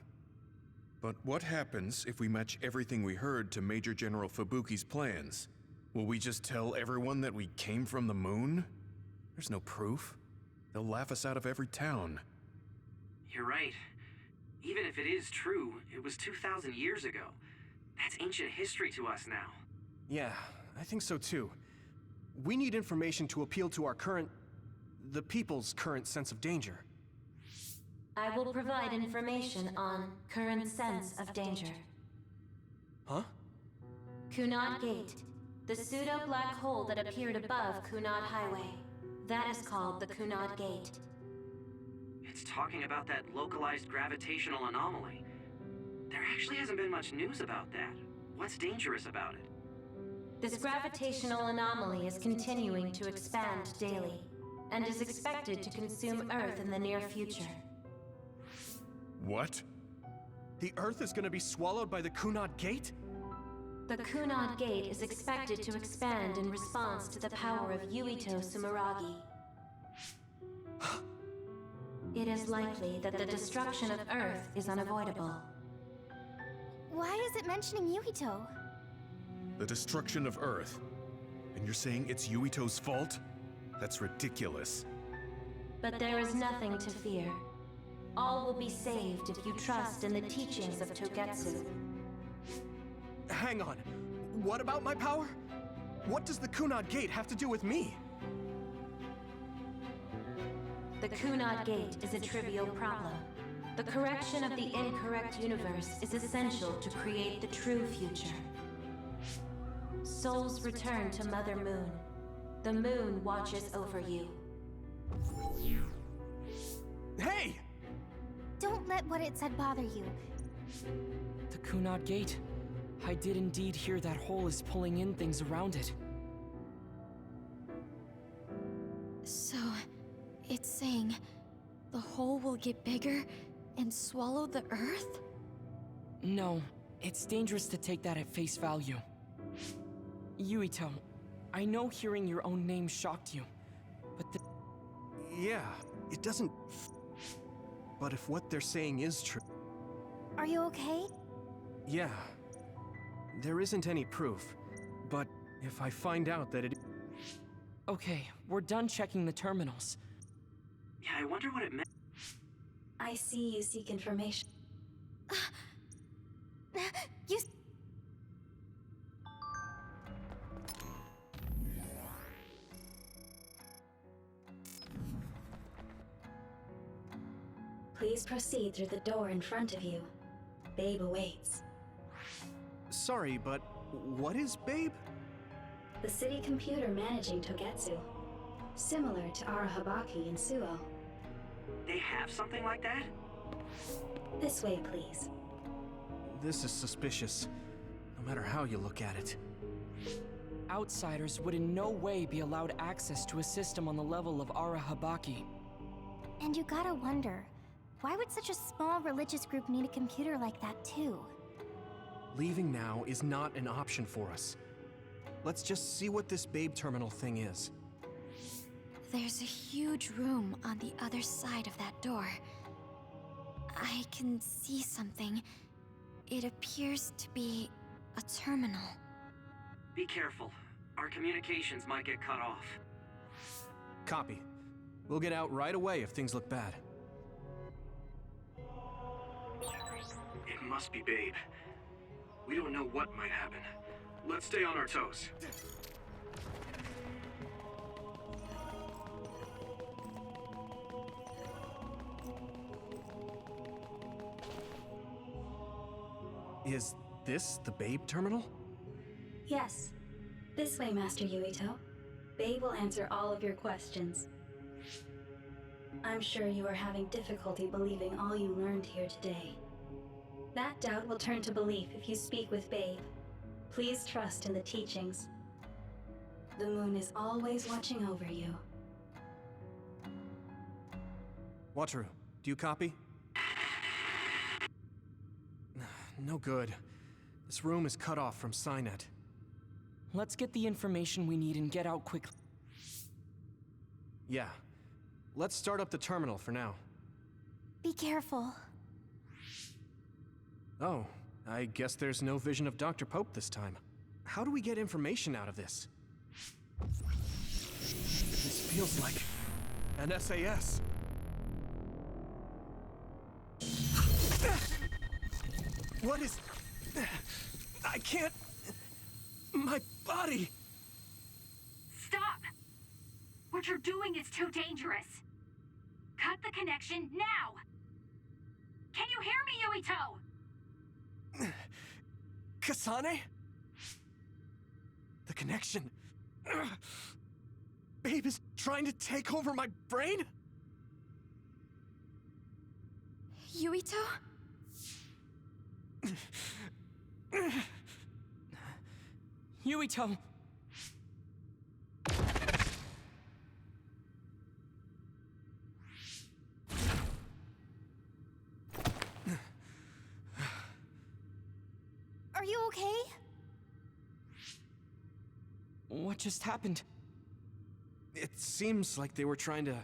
But what happens if we match everything we heard to Major General Fubuki's plans? Will we just tell everyone that we came from the moon? There's no proof. They'll laugh us out of every town. You're right. Even if it is true, it was 2,000 years ago. That's ancient history to us now. Yeah, I think so too. We need information to appeal to the people's current sense of danger. I will provide information on current sense of danger. Huh? Kunad Gate, the pseudo-black hole that appeared above Kunad Highway. That is called the Kunad Gate. It's talking about that localized gravitational anomaly. There actually hasn't been much news about that. What's dangerous about it? This gravitational anomaly is continuing to expand daily, and is expected to consume Earth in the near future. What? The Earth is gonna be swallowed by the Kunad Gate? The Kunad Gate is expected to expand in response to the power of Yuito Sumeragi. It is likely that the destruction of Earth is unavoidable. Why is it mentioning Yuito? The destruction of Earth. And you're saying it's Yuito's fault? That's ridiculous. But there is nothing to fear. All will be saved if you trust in the teachings of Togetsu. Hang on. What about my power? What does the Kunad Gate have to do with me? The Kunad Gate is a trivial problem. The correction of the incorrect universe is essential to create the true future. Souls return to Mother Moon. The moon watches over you. Hey! Don't let what it said bother you. The Kunad Gate. I did indeed hear that hole is pulling in things around it. So, it's saying the hole will get bigger and swallow the Earth? No, it's dangerous to take that at face value. Yuito, I know hearing your own name shocked you, but Yeah, it doesn't... But if what they're saying is true... Are you okay? Yeah. There isn't any proof, but if I find out that it... Okay, we're done checking the terminals. Yeah, I wonder what it meant. I see you seek information. You... Please proceed through the door in front of you. Babe awaits. Sorry, but what is Babe? The city computer managing Togetsu. Similar to Arahabaki in Suo. They have something like that? This way, please. This is suspicious, no matter how you look at it. Outsiders would in no way be allowed access to a system on the level of Arahabaki. And you gotta wonder, why would such a small religious group need a computer like that too? Leaving now is not an option for us. Let's just see what this Babe terminal thing is. There's a huge room on the other side of that door. I can see something. It appears to be a terminal. Be careful. Our communications might get cut off. Copy. We'll get out right away if things look bad. It must be Babe. We don't know what might happen. Let's stay on our toes. Is this the Babe terminal? Yes. This way, Master Yuito. Babe will answer all of your questions. I'm sure you are having difficulty believing all you learned here today. That doubt will turn to belief if you speak with Babe. Please trust in the teachings. The moon is always watching over you. Wataru, do you copy? No good. This room is cut off from Cynet. Let's get the information we need and get out quickly. Yeah. Let's start up the terminal for now. Be careful. Oh, I guess there's no vision of Dr. Pope this time. How do we get information out of this? This feels like an SAS. What is... I can't... My body... Stop! What you're doing is too dangerous. Cut the connection now! Can you hear me, Yuito? Kasane? The connection... Babe is trying to take over my brain? Yuito? Yuito! Are you okay? What just happened? It seems like they were trying to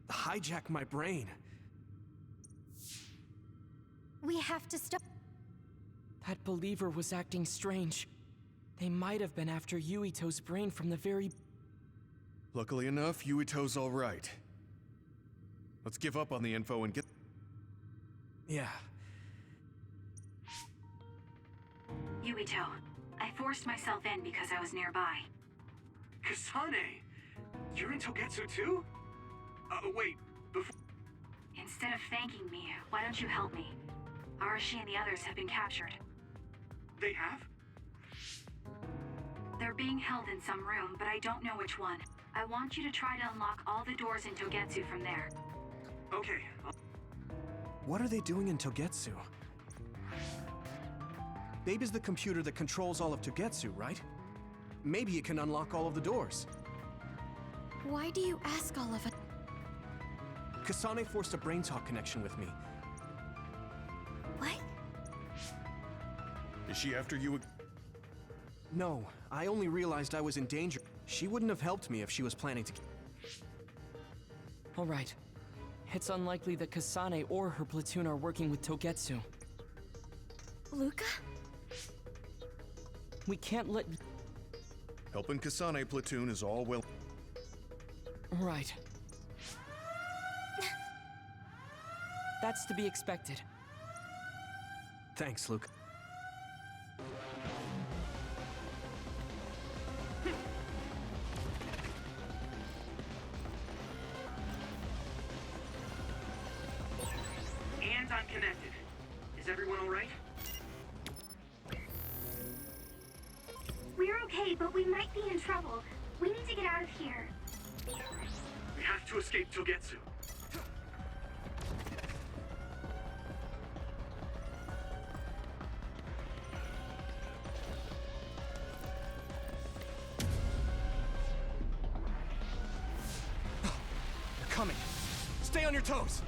hijack my brain. We have to stop. That believer was acting strange. They might have been after Yuito's brain from the very... Luckily enough, Yuito's all right. Let's give up on the info and get... Yeah. Yuito, I forced myself in because I was nearby. Kasane! You're in Togetsu too? Wait, before... Instead of thanking me, why don't you help me? Arashi and the others have been captured. They have? They're being held in some room, but I don't know which one. I want you to try to unlock all the doors in Togetsu from there. Okay. What are they doing in Togetsu? Babe is the computer that controls all of Togetsu, right? Maybe it can unlock all of the doors. Why do you ask all of it? Kasane forced a brain talk connection with me. What? Is she after you? No, I only realized I was in danger. She wouldn't have helped me if she was planning to... All right. It's unlikely that Kasane or her platoon are working with Togetsu. Luca? We can't let... Helping Kasane platoon is all well... Right. That's to be expected. Thanks, Luke. And I'm connected. Is everyone all right? We're okay, but we might be in trouble. We need to get out of here. We have to escape Togetsu. They're coming. Stay on your toes.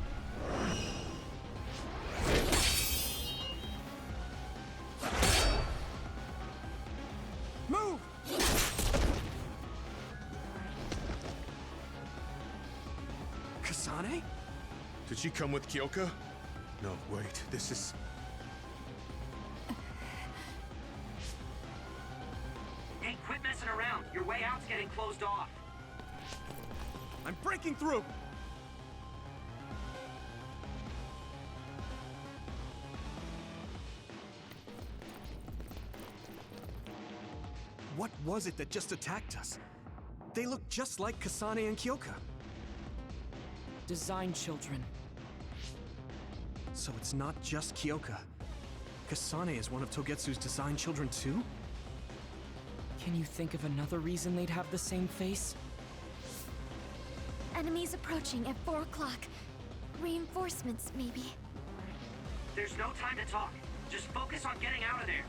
Move! Did she come with Kyoka? No, wait, this is... Hey, quit messing around. Your way out's getting closed off. I'm breaking through! What was it that just attacked us? They look just like Kasane and Kyoka. Design children. So it's not just Kyoka. Kasane is one of Togetsu's design children too? Can you think of another reason they'd have the same face? Enemies approaching at 4 o'clock. Reinforcements, maybe. There's no time to talk. Just focus on getting out of there.